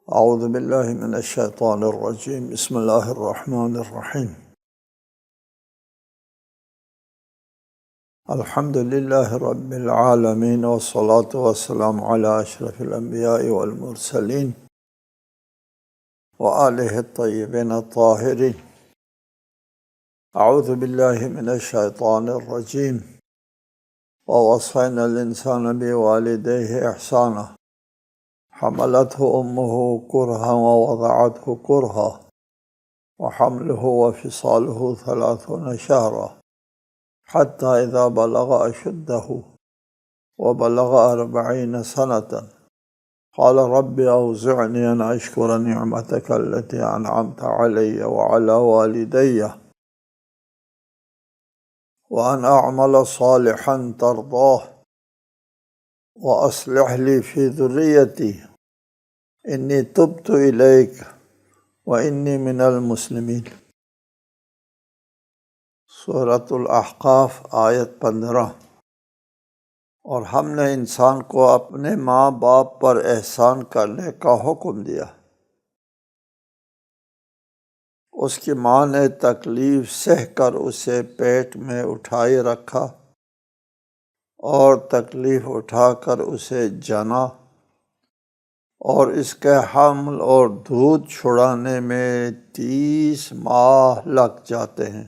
اعوذ باللہ من الشیطان الرجیم بسم اللہ الرحمن الرحیم الحمد للہ رب العالمین والصلاة والسلام علی اشرف الانبیاء والمرسلین وآلہ الطیبین الطاہرین اعوذ باللہ من الشیطان الرجیم ووصینا الانسان بوالدیہ احسانا حملته أمه كرها ووضعته كرها وحمله وفصاله 30 شهرا حتى إذا بلغ أشده وبلغ 40 سنة قال رب أوزعني أن أشكر نعمتك التي أنعمت علي وعلى والدي وأن أعمل صالحا ترضاه وأصلح لي في ذريتي انی تبت الیک وانی من المسلمین۔ سورۃ الاحقاف آیت 15۔ اور ہم نے انسان کو اپنے ماں باپ پر احسان کرنے کا حکم دیا۔ اس کی ماں نے تکلیف سہ کر اسے پیٹ میں اٹھائے رکھا اور تکلیف اٹھا کر اسے جنا، اور اس کے حمل اور دودھ چھڑانے میں 30 ماہ لگ جاتے ہیں،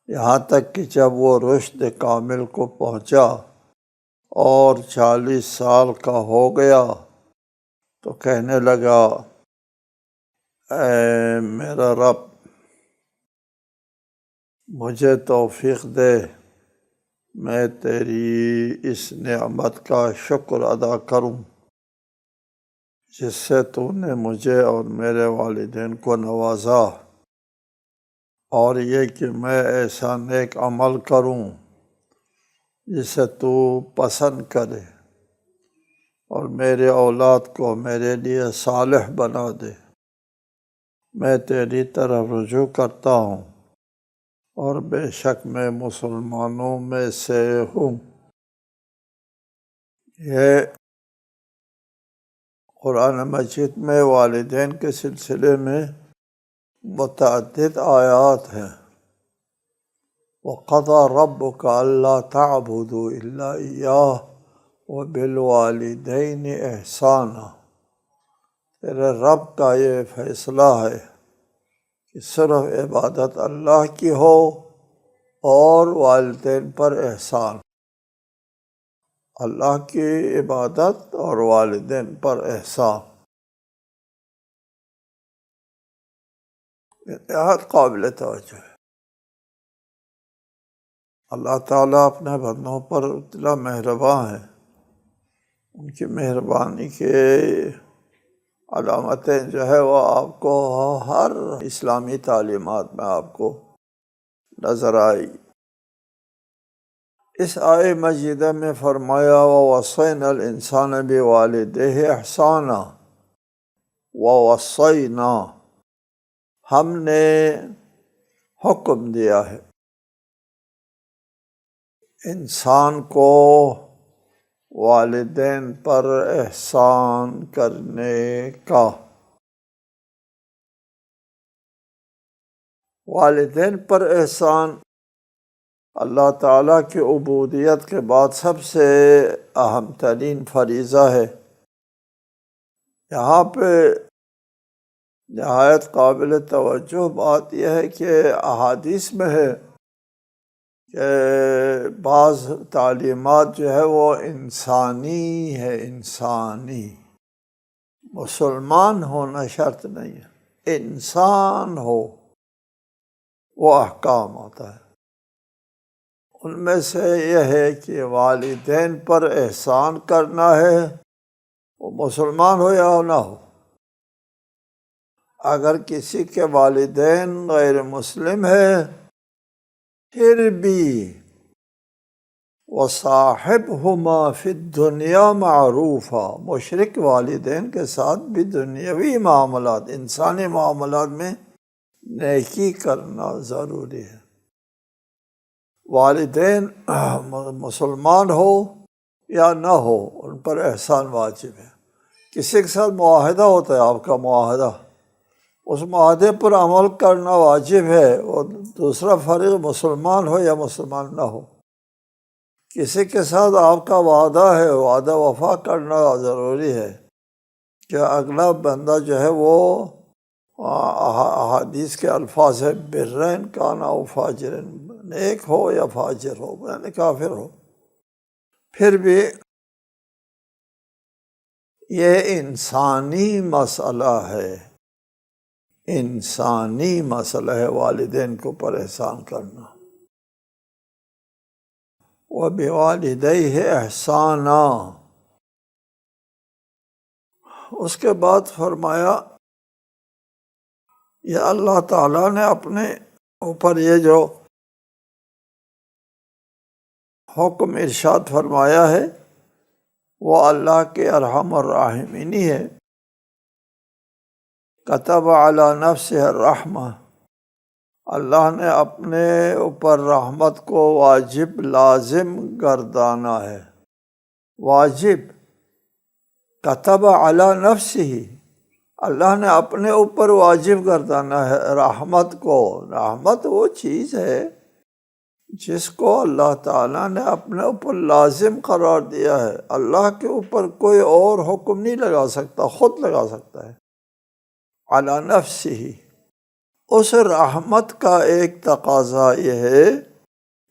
یہاں تک کہ جب وہ رشد کامل کو پہنچا اور 40 سال کا ہو گیا تو کہنے لگا، اے میرا رب، مجھے توفیق دے، میں تیری اس نعمت کا شکر ادا کروں جس سے تو نے مجھے اور میرے والدین کو نوازا، اور یہ کہ میں ایسا نیک عمل کروں جسے تو پسند کرے، اور میرے اولاد کو میرے لیے صالح بنا دے۔ میں تیری طرف رجوع کرتا ہوں اور بے شک میں مسلمانوں میں سے ہوں۔ یہ قرآن مجید میں والدین کے سلسلے میں متعدد آیات ہیں۔ وَقَضَىٰ رَبُّكَ أَلَّا تَعْبُدُوا إِلَّا إِيَّاهُ وَبِالْوَالِدَيْنِ إِحْسَانًا۔ تیرے رب کا یہ فیصلہ ہے کہ صرف عبادت اللہ کی ہو اور والدین پر احسان۔ اللہ کی عبادت اور والدین پر احسان نہایت قابل توجہ ہے۔ اللہ تعالیٰ اپنے بندوں پر اتنا مہربان ہے، ان کی مہربانی کے علامتیں جو ہے وہ آپ کو ہر اسلامی تعلیمات میں آپ کو نظر آئی۔ اس آیہ مجیدہ میں فرمایا، وَوَصَّيْنَا الْإِنسَانَ بِوَالِدَيْهِ إِحْسَانًا۔ وَوَصَّيْنَا، ہم نے حکم دیا ہے انسان کو والدین پر احسان کرنے کا۔ والدین پر احسان اللہ تعالیٰ کی عبودیت کے بعد سب سے اہم ترین فریضہ ہے۔ یہاں پہ نہایت قابل توجہ بات یہ ہے کہ احادیث میں ہے کہ بعض تعلیمات جو ہے وہ انسانی ہے، انسانی، مسلمان ہونا شرط نہیں ہے، انسان ہو وہ احکام ہوتا ہے۔ ان میں سے یہ ہے کہ والدین پر احسان کرنا ہے، وہ مسلمان ہو یا نہ ہو۔ اگر کسی کے والدین غیر مسلم ہے پھر بھی وَصَاحِبْهُمَا فِي الدُّنْيَا مَعْرُوفًا، مشرک والدین کے ساتھ بھی دنیاوی معاملات، انسانی معاملات میں نیکی کرنا ضروری ہے۔ والدین مسلمان ہو یا نہ ہو ان پر احسان واجب ہے۔ کسی کے ساتھ معاہدہ ہوتا ہے آپ کا معاہدہ، اس معاہدے پر عمل کرنا واجب ہے، وہ دوسرا فریق مسلمان ہو یا مسلمان نہ ہو۔ کسی کے ساتھ آپ کا وعدہ ہے، وعدہ وفا کرنا ضروری ہے کہ اگلا بندہ جو ہے وہ احادیث کے الفاظ ہے برین کانا او فاجرین، نیک ہو یا فاجر ہو یعنی کافر ہو، پھر بھی یہ انسانی مسئلہ ہے، انسانی مسئلہ ہے والدین کو پر احسان کرنا۔ وَبِوَالِدَيْهِ احسانا، اس کے بعد فرمایا یہ اللہ تعالیٰ نے اپنے اوپر یہ جو حکم ارشاد فرمایا ہے وہ اللہ کے ارحم الراحمین ہی ہے۔ کتب علی نفسہ الرحمہ، اللہ نے اپنے اوپر رحمت کو واجب لازم گردانا ہے، واجب۔ کتب علی نفسہ، اللہ نے اپنے اوپر واجب گردانا ہے رحمت کو۔ رحمت وہ چیز ہے جس کو اللہ تعالیٰ نے اپنے اوپر لازم قرار دیا ہے، اللہ کے اوپر کوئی اور حکم نہیں لگا سکتا، خود لگا سکتا ہے۔ علی نفسہ، اس رحمت کا ایک تقاضا یہ ہے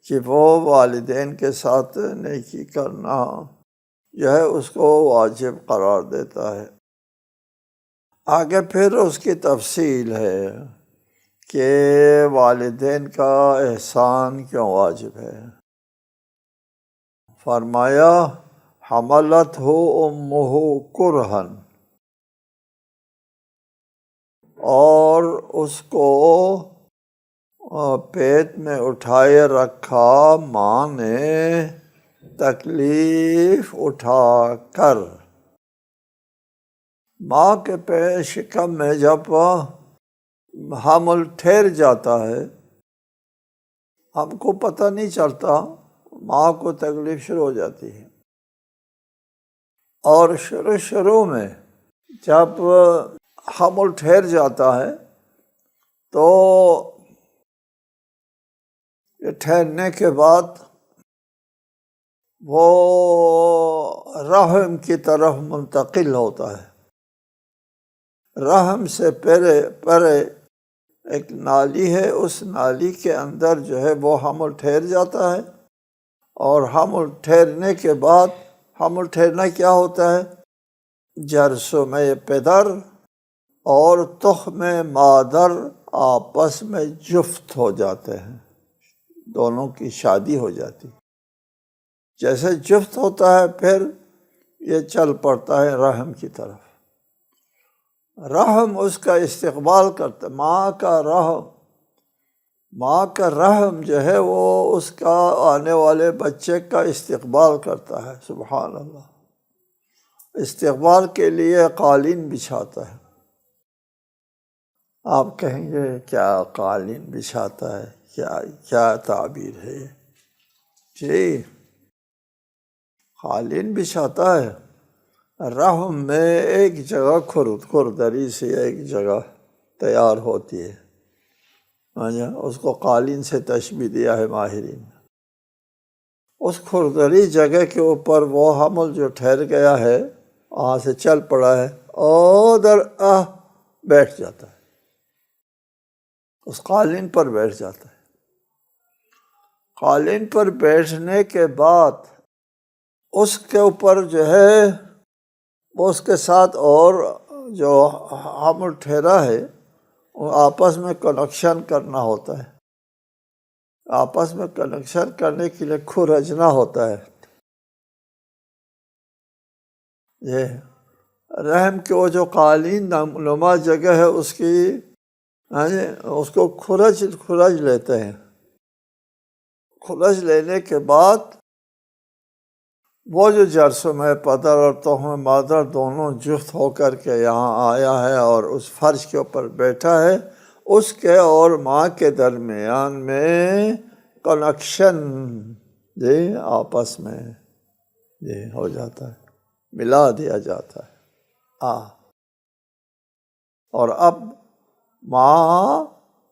کہ وہ والدین کے ساتھ نیکی کرنا جو ہے اس کو واجب قرار دیتا ہے۔ آگے پھر اس کی تفصیل ہے کہ والدین کا احسان کیوں واجب ہے۔ فرمایا حملتہ امہ کرہا، اور اس کو پیٹ میں اٹھائے رکھا ماں نے تکلیف اٹھا کر۔ ماں کے پیٹ شکم میں جب حمل ٹھہر جاتا ہے، ہم کو پتہ نہیں چلتا، ماں کو تکلیف شروع ہو جاتی ہے، اور شروع میں جب حمل ٹھہر جاتا ہے تو یہ ٹھہرنے کے بعد وہ رحم کی طرف منتقل ہوتا ہے۔ رحم سے پہلے ایک نالی ہے، اس نالی کے اندر جو ہے وہ حمل ٹھہر جاتا ہے، اور حمل ٹھہرنے کے بعد، حمل ٹھہرنا کیا ہوتا ہے؟ جرثومہ پدر اور تخم مادر آپس میں جفت ہو جاتے ہیں، دونوں کی شادی ہو جاتی۔ جیسے جفت ہوتا ہے پھر یہ چل پڑتا ہے رحم کی طرف۔ رحم اس کا استقبال کرتا ہے، ماں کا رحم جو ہے وہ اس کا آنے والے بچے کا استقبال کرتا ہے۔ سبحان اللہ، استقبال کے لیے قالین بچھاتا ہے۔ آپ کہیں گے کیا قالین بچھاتا ہے، کیا تعبیر ہے؟ جی، قالین بچھاتا ہے، رحم میں ایک جگہ کھردری سے ایک جگہ تیار ہوتی ہے، اس کو قالین سے تشبیہ دیا ہے ماہرین نے۔ اس کھردری جگہ کے اوپر وہ حمل جو ٹھہر گیا ہے، وہاں سے چل پڑا ہے، ادھر بیٹھ جاتا ہے، اس قالین پر بیٹھ جاتا ہے۔ قالین پر بیٹھنے کے بعد اس کے اوپر جو ہے وہ اس کے ساتھ اور جو حمل ٹھہرا ہے وہ آپس میں کنیکشن کرنا ہوتا ہے۔ آپس میں کنیکشن کرنے کے لیے کھرجنا ہوتا ہے۔ یہ رحم کے وہ جو قالین نما جگہ ہے اس کی اس کو کھرج لیتے ہیں۔ کھرج لینے کے بعد وہ جو جرثومہ پدر اور تخم مادر دونوں جفت ہو کر کے یہاں آیا ہے اور اس فرش کے اوپر بیٹھا ہے، اس کے اور ماں کے درمیان میں کنیکشن آپس میں ہو جاتا ہے، ملا دیا جاتا ہے۔ اور اب ماں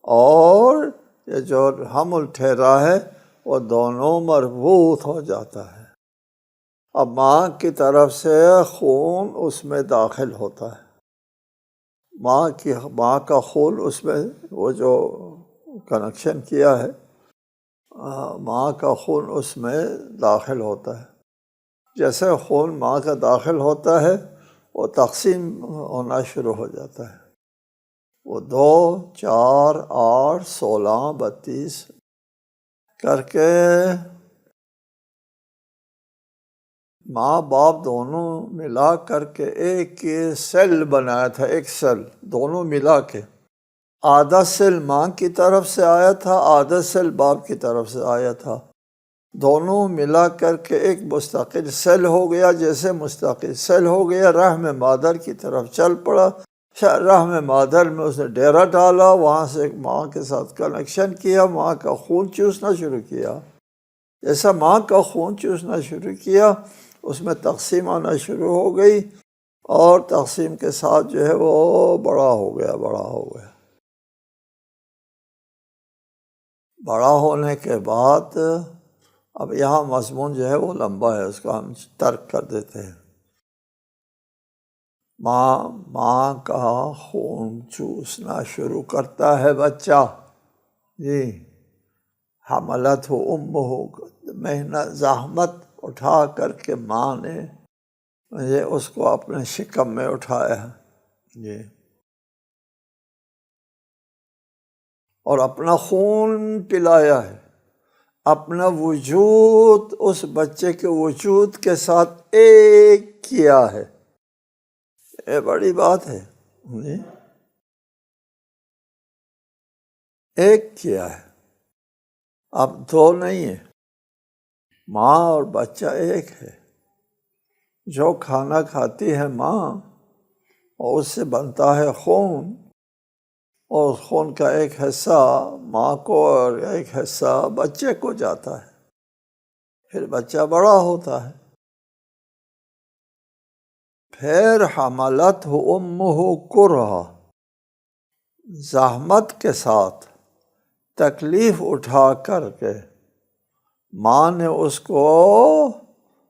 اور یہ جو حمل ٹھہرا ہے وہ دونوں مربوط ہو جاتا ہے۔ اب ماں کی طرف سے خون اس میں داخل ہوتا ہے، ماں کا خون اس میں، وہ جو کنیکشن کیا ہے ماں کا خون اس میں داخل ہوتا ہے۔ جیسے خون ماں کا داخل ہوتا ہے وہ تقسیم ہونا شروع ہو جاتا ہے، وہ 2 4 8 16 32 کر کے ماں باپ دونوں ملا کر کے ایک سیل بنایا تھا، ایک سیل دونوں ملا کے۔ آدھا سیل ماں کی طرف سے آیا تھا، آدھا سیل باپ کی طرف سے آیا تھا، دونوں ملا کر کے ایک مستقل سیل ہو گیا۔ جیسے مستقل سیل ہو گیا، رحم مادر کی طرف چل پڑا، رحم مادر میں اس نے ڈیرا ڈالا، وہاں سے ماں کے ساتھ کنیکشن کیا، ماں کا خون چوسنا شروع کیا۔ جیسا ماں کا خون چوسنا شروع کیا اس میں تقسیم آنا شروع ہو گئی، اور تقسیم کے ساتھ جو ہے وہ بڑا ہو گیا۔ بڑا ہونے کے بعد اب یہاں مضمون جو ہے وہ لمبا ہے، اس کا ہم ترک کر دیتے ہیں۔ ماں کا خون چوسنا شروع کرتا ہے بچہ، جی حملت ہو امہ، محنت زحمت اٹھا کر کے ماں نے اس کو اپنے شکم میں اٹھایا ہے، جی، اور اپنا خون پلایا ہے، اپنا وجود اس بچے کے وجود کے ساتھ ایک کیا ہے۔ یہ بڑی بات ہے، جی، ایک کیا ہے، اب 2 نہیں ہے، ماں اور بچہ ایک ہے۔ جو کھانا کھاتی ہے ماں اور اس سے بنتا ہے خون، اور خون کا ایک حصہ ماں کو اور ایک حصہ بچے کو جاتا ہے، پھر بچہ بڑا ہوتا ہے۔ پھر حملت امہ کرہا، زحمت کے ساتھ تکلیف اٹھا کر کے ماں نے اس کو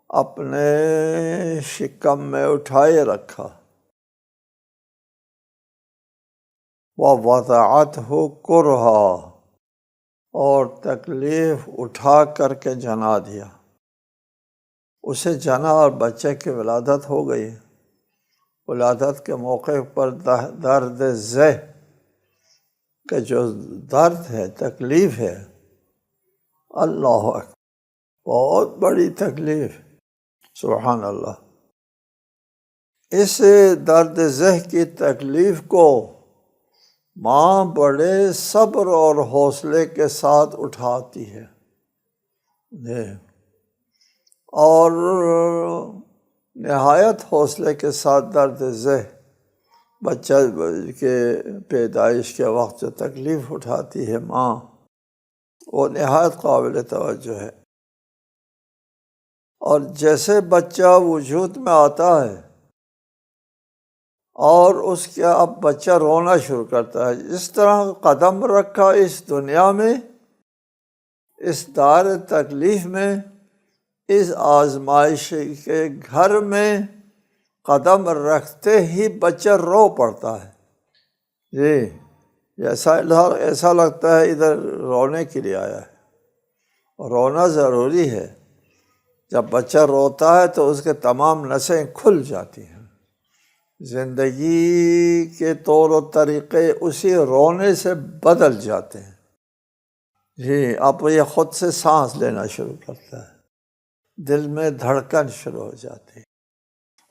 اپنے شکم میں اٹھائے رکھا، وَوَضَعَتْهُ كُرْهًا، اور تکلیف اٹھا کر کے جنا دیا، اسے جنا اور بچے کی ولادت ہو گئی۔ ولادت کے موقع پر درد ذہ کہ جو درد ہے، تکلیف ہے، اللہ اکبر، بہت بڑی تکلیف، سبحان اللہ۔ اس درد ذہ کی تکلیف کو ماں بڑے صبر اور حوصلے کے ساتھ اٹھاتی ہے، اور نہایت حوصلے کے ساتھ درد ذہ بچہ کے پیدائش کے وقت جو تکلیف اٹھاتی ہے ماں، وہ نہایت قابل توجہ ہے۔ اور جیسے بچہ وجود میں آتا ہے اور اس کا اب بچہ رونا شروع کرتا ہے، اس طرح قدم رکھا اس دنیا میں، اس دار تکلیف میں، اس آزمائش کے گھر میں قدم رکھتے ہی بچہ رو پڑتا ہے، جی، ایسا لگتا ہے ادھر رونے کے لیے آیا ہے۔ رونا ضروری ہے، جب بچہ روتا ہے تو اس کے تمام نسیں کھل جاتی ہیں، زندگی کے طور و طریقے اسی رونے سے بدل جاتے ہیں، جی، اب یہ خود سے سانس لینا شروع کرتا ہے، دل میں دھڑکن شروع ہو جاتی ہے،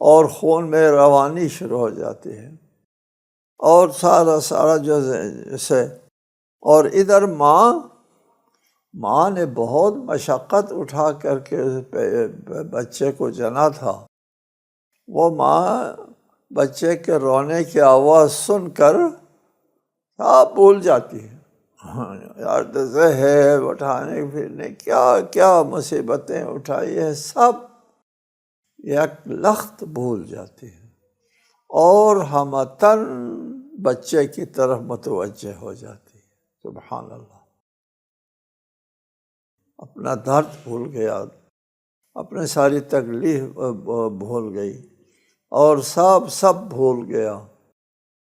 اور خون میں روانی شروع ہو جاتی ہے، اور سارا جو سے، اور ادھر ماں نے بہت مشقت اٹھا کر کے بچے کو جنا تھا، وہ ماں بچے کے رونے کی آواز سن کر آپ بھول جاتی ہے، یار دزے ہے اٹھانے پھرنے کیا مصیبتیں اٹھائی ہے، سب یک لخت بھول جاتی ہے، اور ہمتاً بچے کی طرف متوجہ ہو جاتی ہے۔ سبحان اللہ، اپنا درد بھول گیا، اپنے ساری تکلیف بھول گئی، اور سب بھول گیا،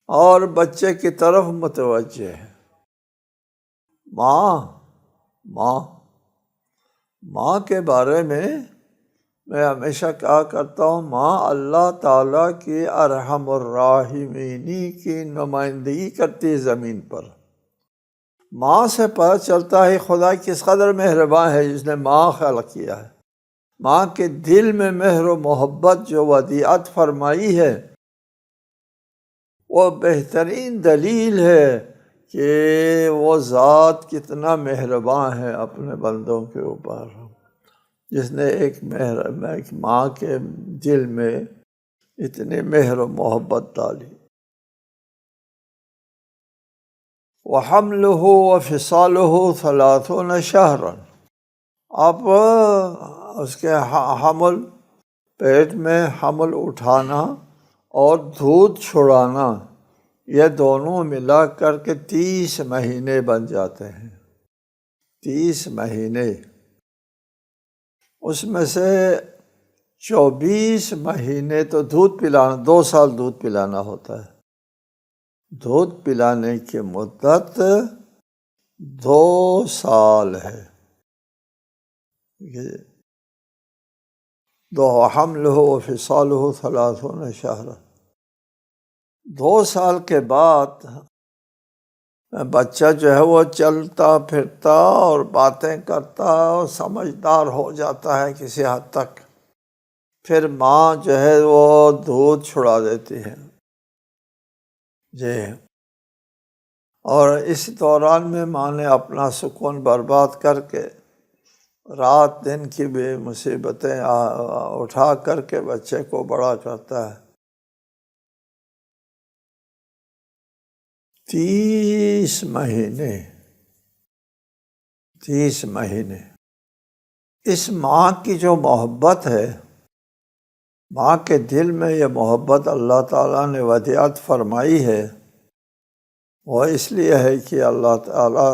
اور بچے کی طرف متوجہ ہے۔ ماں کے بارے میں ہمیشہ کہا کرتا ہوں، ماں اللہ تعالیٰ کی ارحم الراحمینی کی نمائندگی کرتی ہے زمین پر۔ ماں سے پتہ چلتا ہے خدا کس قدر مہربان ہے جس نے ماں خلق کیا ہے۔ ماں کے دل میں مہر و محبت جو ودیعت فرمائی ہے، وہ بہترین دلیل ہے کہ وہ ذات کتنا مہربان ہے اپنے بندوں کے اوپر، جس نے ایک ماں کے دل میں اتنی مہر و محبت ڈالی۔ وَحَمْلُهُ وَفِصَالُهُ 30 شَهْرًا، اب اس کے حمل، پیٹ میں حمل اٹھانا اور دودھ چھڑانا، یہ دونوں ملا کر کے 30 مہینے بن جاتے ہیں۔ 30 مہینے، اس میں سے 24 مہینے تو دودھ پلانا، 2 سال دودھ پلانا ہوتا ہے۔ دودھ پلانے کی مدت 2 سال ہے۔ حملہ وفصالہ 30 شہرا، 2 سال کے بعد بچہ جو ہے وہ چلتا پھرتا اور باتیں کرتا اور سمجھدار ہو جاتا ہے کسی حد تک۔ پھر ماں جو ہے وہ دودھ چھڑا دیتی ہے جی، اور اس دوران میں ماں نے اپنا سکون برباد کر کے رات دن کی بھی مصیبتیں اٹھا کر کے بچے کو بڑا کرتا ہے۔ 30 مہینے، 30 مہینے اس ماں کی جو محبت ہے، ماں کے دل میں یہ محبت اللہ تعالیٰ نے ودیعت فرمائی ہے، وہ اس لیے ہے کہ اللہ تعالیٰ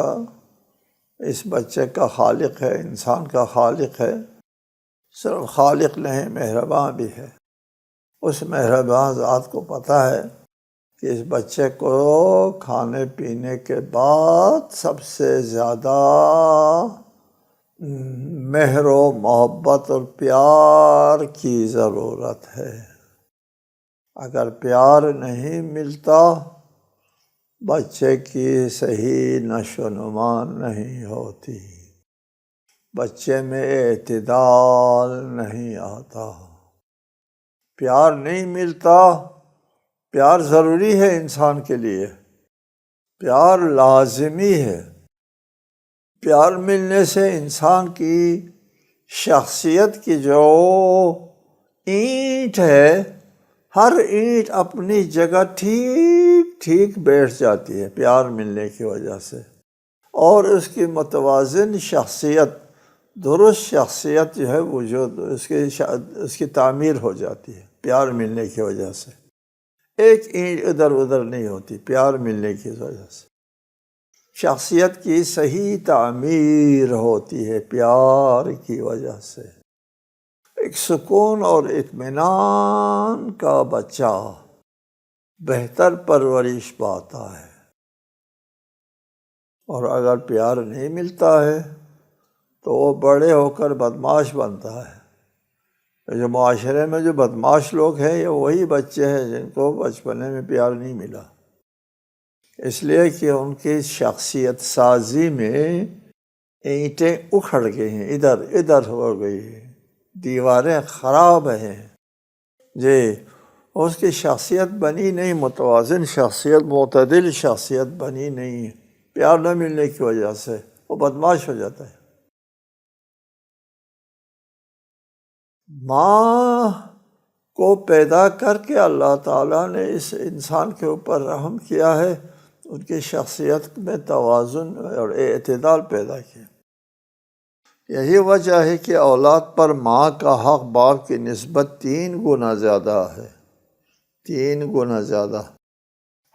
اس بچے کا خالق ہے، انسان کا خالق ہے۔ صرف خالق نہیں، مہربان بھی ہے۔ اس مہربان ذات کو پتہ ہے کہ اس بچے کو کھانے پینے کے بعد سب سے زیادہ مہر و محبت اور پیار کی ضرورت ہے۔ اگر پیار نہیں ملتا، بچے کی صحیح نشو و نما نہیں ہوتی، بچے میں اعتدال نہیں آتا۔ پیار نہیں ملتا، پیار ضروری ہے انسان کے لیے، پیار لازمی ہے۔ پیار ملنے سے انسان کی شخصیت کی جو اینٹ ہے، ہر اینٹ اپنی جگہ ٹھیک بیٹھ جاتی ہے پیار ملنے کی وجہ سے، اور اس کی متوازن شخصیت، درست شخصیت جو ہے وجود اس کی تعمیر ہو جاتی ہے پیار ملنے کی وجہ سے۔ ایک اینٹ ادھر ادھر نہیں ہوتی پیار ملنے کی وجہ سے۔ شخصیت کی صحیح تعمیر ہوتی ہے پیار کی وجہ سے۔ ایک سکون اور اطمینان کا بچہ بہتر پرورش پاتا ہے، اور اگر پیار نہیں ملتا ہے تو وہ بڑے ہو کر بدماش بنتا ہے۔ جو معاشرے میں جو بدماش لوگ ہیں، یہ وہی بچے ہیں جن کو بچپنے میں پیار نہیں ملا، اس لیے کہ ان کی شخصیت سازی میں اینٹیں اکھڑ گئی ہیں، ادھر ادھر ہو گئی ہیں، دیواریں خراب ہیں جی، اس کی شخصیت بنی نہیں، متوازن شخصیت، معتدل شخصیت بنی نہیں ہے، پیار نہ ملنے کی وجہ سے وہ بدماش ہو جاتا ہے۔ ماں کو پیدا کر کے اللہ تعالیٰ نے اس انسان کے اوپر رحم کیا ہے، ان کی شخصیت میں توازن اور اعتدال پیدا کیا۔ یہی وجہ ہے کہ اولاد پر ماں کا حق باپ کی نسبت 3 گنا زیادہ ہے۔ 3 گنا زیادہ۔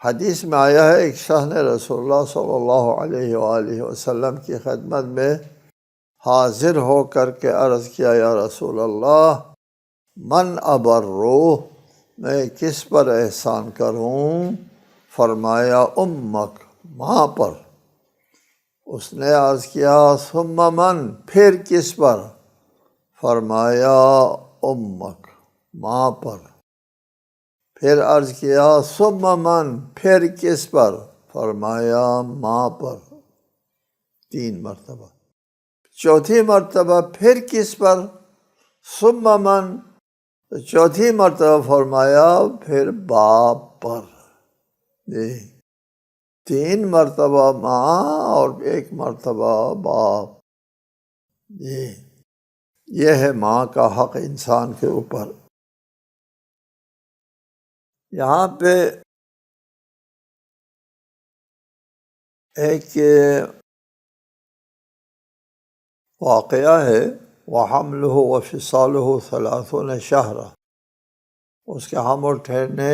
حدیث میں آیا ہے ایک شخص نے رسول اللہ صلی اللہ علیہ وآلہ وسلم کی خدمت میں حاضر ہو کر کے عرض کیا، یا رسول اللہ من ابرو، میں کس پر احسان کروں؟ فرمایا امک، ماں پر۔ اس نے عرض کیا ثم من، پھر کس پر؟ فرمایا امک، ماں پر۔ پھر عرض کیا ثم من، پھر کس پر؟ فرمایا ماں پر، 3 مرتبہ۔ چوتھی مرتبہ پھر کس پر؟ ثم من، تو چوتھی مرتبہ فرمایا پھر باپ پر۔ جی 3 مرتبہ ماں اور 1 مرتبہ باپ۔ جی یہ ہے ماں کا حق انسان کے اوپر۔ یہاں پہ ایک واقعہ ہے، وَحَمْلُهُ وَفِصَالُهُ 30 شہرا، اس کے حمل ٹھہرنے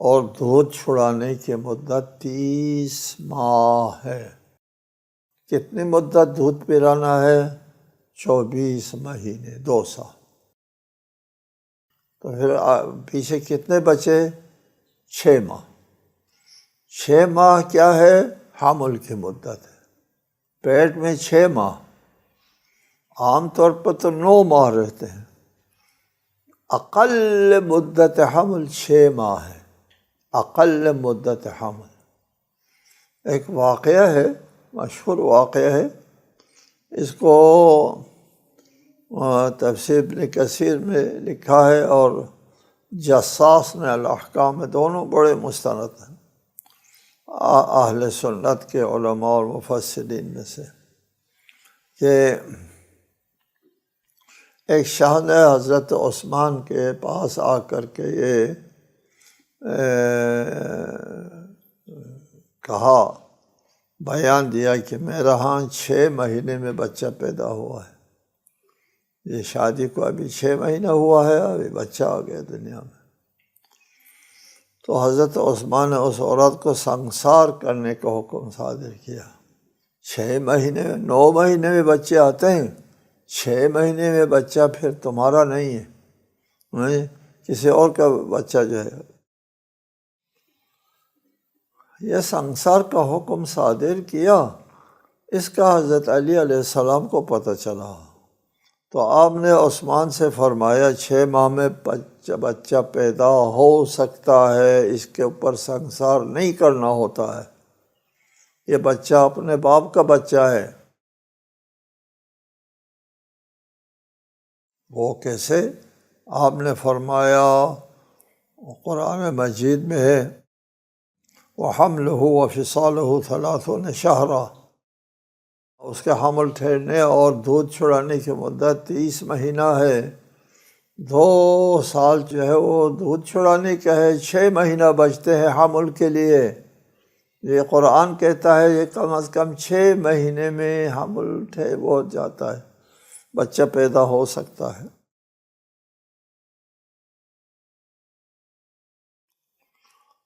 اور دودھ چھڑانے کی مدت 30 ماہ ہے۔ کتنی مدت دودھ پلانا ہے؟ 24 مہینے، 2 سال۔ تو پھر پیچھے کتنے بچے؟ 6 ماہ۔ 6 ماہ کیا ہے؟ حمل کی مدت ہے۔ پیٹ میں 6 ماہ، عام طور پر تو 9 ماہ رہتے ہیں، اقل مدت حمل 6 ماہ ہے، اقل مدت حمل۔ ایک واقعہ ہے، مشہور واقعہ ہے، اس کو تفسیر ابن کثیر میں لکھا ہے اور جساس نے الاحکام میں، دونوں بڑے مستند ہیں اہل سنت کے علماء اور مفسرین میں سے، کہ ایک شخص نے حضرت عثمان کے پاس آ کر کے یہ کہا، بیان دیا کہ میرا ہاں 6 مہینے میں بچہ پیدا ہوا ہے، یہ شادی کو ابھی 6 مہینہ ہوا ہے، ابھی بچہ آ گیا دنیا میں۔ تو حضرت عثمان نے اس عورت کو سنسار کرنے کا حکم صادر کیا۔ 6 مہینے میں، 9 مہینے میں بچے آتے ہیں، 6 مہینے میں بچہ پھر تمہارا نہیں ہے، کسی اور کا بچہ جو ہے۔ یہ سنسار کا حکم صادر کیا، اس کا حضرت علی علیہ السلام کو پتہ چلا، تو آپ نے عثمان سے فرمایا 6 ماہ میں بچہ پیدا ہو سکتا ہے، اس کے اوپر سنسار نہیں کرنا ہوتا ہے، یہ بچہ اپنے باپ کا بچہ ہے۔ وہ کیسے؟ آپ نے فرمایا، قرآن مجید میں ہے، وَحَمْلُهُ وَفِصَالُهُ 30 شہرا، اس کے حمل ٹھہرنے اور دودھ چھڑانے کی مدت 30 مہینہ ہے۔ 2 سال جو ہے وہ دودھ چھڑانے کا ہے، 6 مہینہ بچتے ہیں حمل کے لیے۔ یہ قرآن کہتا ہے یہ کم از کم 6 مہینے میں حمل ہو جاتا ہے، بچہ پیدا ہو سکتا ہے۔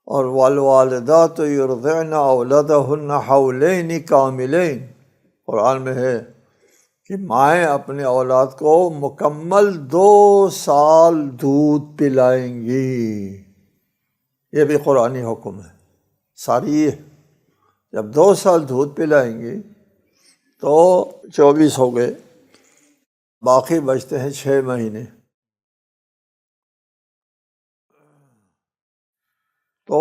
اور والوالدات یرضعن اولادہن حولین کاملین، قرآن میں ہے کہ مائیں اپنے اولاد کو مکمل 2 سال دودھ پلائیں گی، یہ بھی قرآنی حکم ہے۔ ساری جب 2 سال دودھ پلائیں گی تو 24 ہو گئے، باقی بچتے ہیں 6 مہینے۔ تو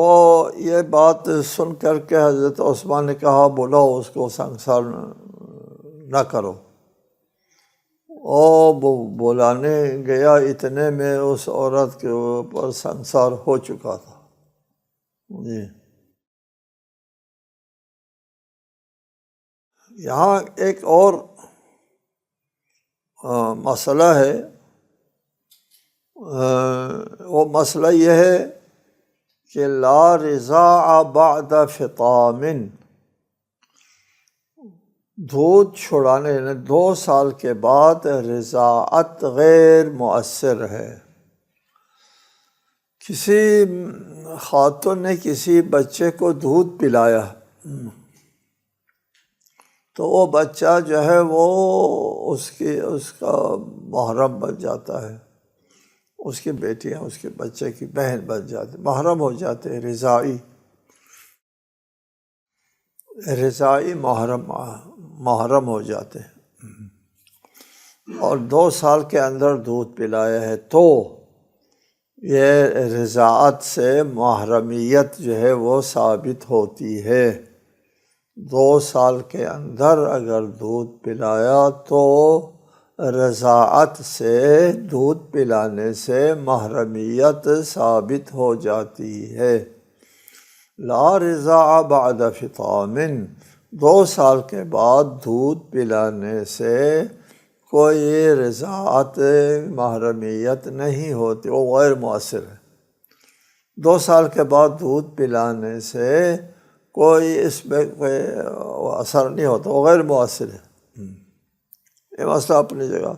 یہ بات سن کر کے حضرت عثمان نے کہا بلاؤ اس کو، سنسار نہ کرو۔ بلانے گیا، اتنے میں اس عورت کے اوپر سنسار ہو چکا تھا۔ جی یہاں ایک اور مسئلہ ہے، وہ مسئلہ یہ ہے کہ لا رضاع بعد فطام، دودھ چھڑانے 2 سال کے بعد رضاعت غیر مؤثر ہے۔ کسی خاتون نے کسی بچے کو دودھ پلایا تو وہ بچہ جو ہے وہ اس کا محرم بن جاتا ہے، اس کی بیٹیاں اس کے بچے کی بہن بن جاتی، محرم ہو جاتے ہیں، رضائی محرم ہو جاتے ہیں۔ اور 2 سال کے اندر دودھ پلایا ہے تو یہ رضاعت سے محرمیت جو ہے وہ ثابت ہوتی ہے۔ 2 سال کے اندر اگر دودھ پلایا تو رضاعت سے، دودھ پلانے سے محرمیت ثابت ہو جاتی ہے۔ لا رضاع بعد فطام، 2 سال کے بعد دودھ پلانے سے کوئی رضاعت محرمیت نہیں ہوتی، وہ غیر مؤثر ہے۔ 2 سال کے بعد دودھ پلانے سے کوئی اس میں کوئی اثر نہیں ہوتا، وہ غیر مؤثر ہے۔ یہ مسئلہ اپنی جگہ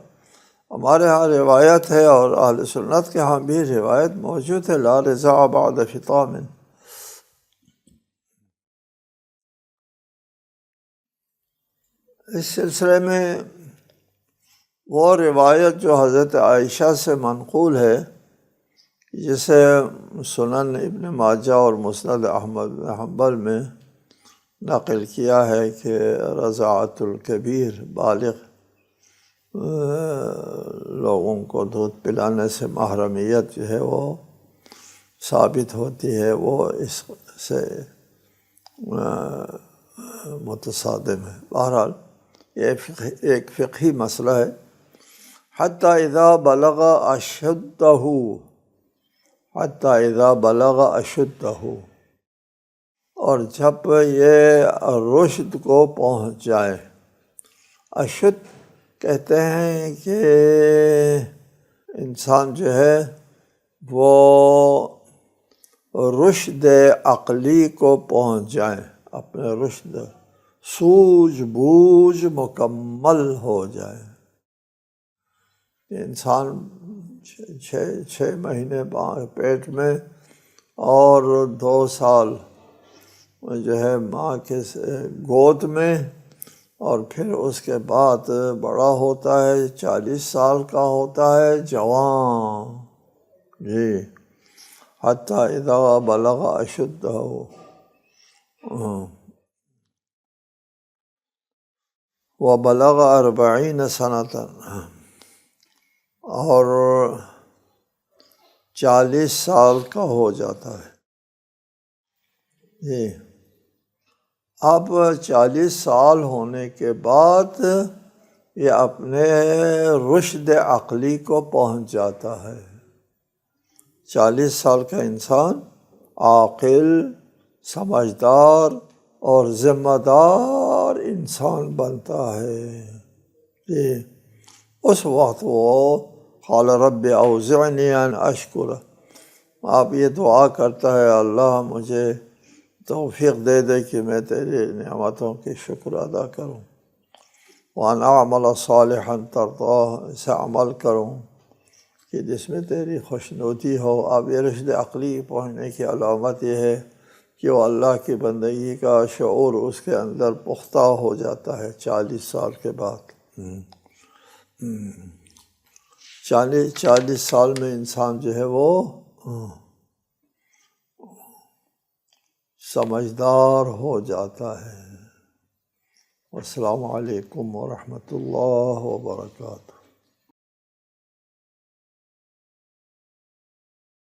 ہمارے ہاں روایت ہے، اور اہل سنت کے ہاں بھی روایت موجود ہے، لا رضاع بعد فطام۔ اس سلسلے میں وہ روایت جو حضرت عائشہ سے منقول ہے، جسے سنن ابن ماجہ اور مسند احمد بن حنبل میں نقل کیا ہے کہ رضاعت الکبیر، بالغ لوگوں کو دودھ پلانے سے محرمیت جو ہے وہ ثابت ہوتی ہے، وہ اس سے متصادم ہے۔ بہرحال یہ ایک فقہی مسئلہ ہے۔ حتی اذا بلغ اشدہ، حتی اذا بلغ اشدہ، اور جب یہ رشد کو پہنچ جائے۔ اشد کہتے ہیں کہ انسان جو ہے وہ رشد عقلی کو پہنچ جائے، اپنے رشد، سوجھ بوجھ مکمل ہو جائے۔ انسان 6 مہینے پیٹ میں اور 2 سال جو ہے ماں کے گود میں، اور پھر اس کے بعد بڑا ہوتا ہے، 40 سال کا ہوتا ہے، جوان، جی، حتی اذا بلغ اشدہ، وبلغ 40 سنۃ، اور 40 سال کا ہو جاتا ہے۔ جی، اب 40 سال ہونے کے بعد یہ اپنے رشد عقلی کو پہنچ جاتا ہے۔ 40 سال کا انسان عاقل، سمجھدار اور ذمہ دار انسان بنتا ہے۔ جی، اس وقت وہ قال رب اوزعنی ان اشکر، آپ یہ دعا کرتا ہے، اللہ مجھے توفیق دے دے کہ میں تیری نعمتوں کی شکر ادا کروں، وان اعمل صالحا ترضاہ، اسے عمل کروں کہ جس میں تیری خوشنودی ہو۔ اب یہ رشد عقلی پہنچنے کی علامت یہ ہے کہ وہ اللہ کی بندگی کا شعور اس کے اندر پختہ ہو جاتا ہے 40 سال کے بعد۔ 40 سال میں انسان جو ہے وہ سمجھدار ہو جاتا ہے۔ السلام علیکم ورحمۃ اللہ وبرکاتہ۔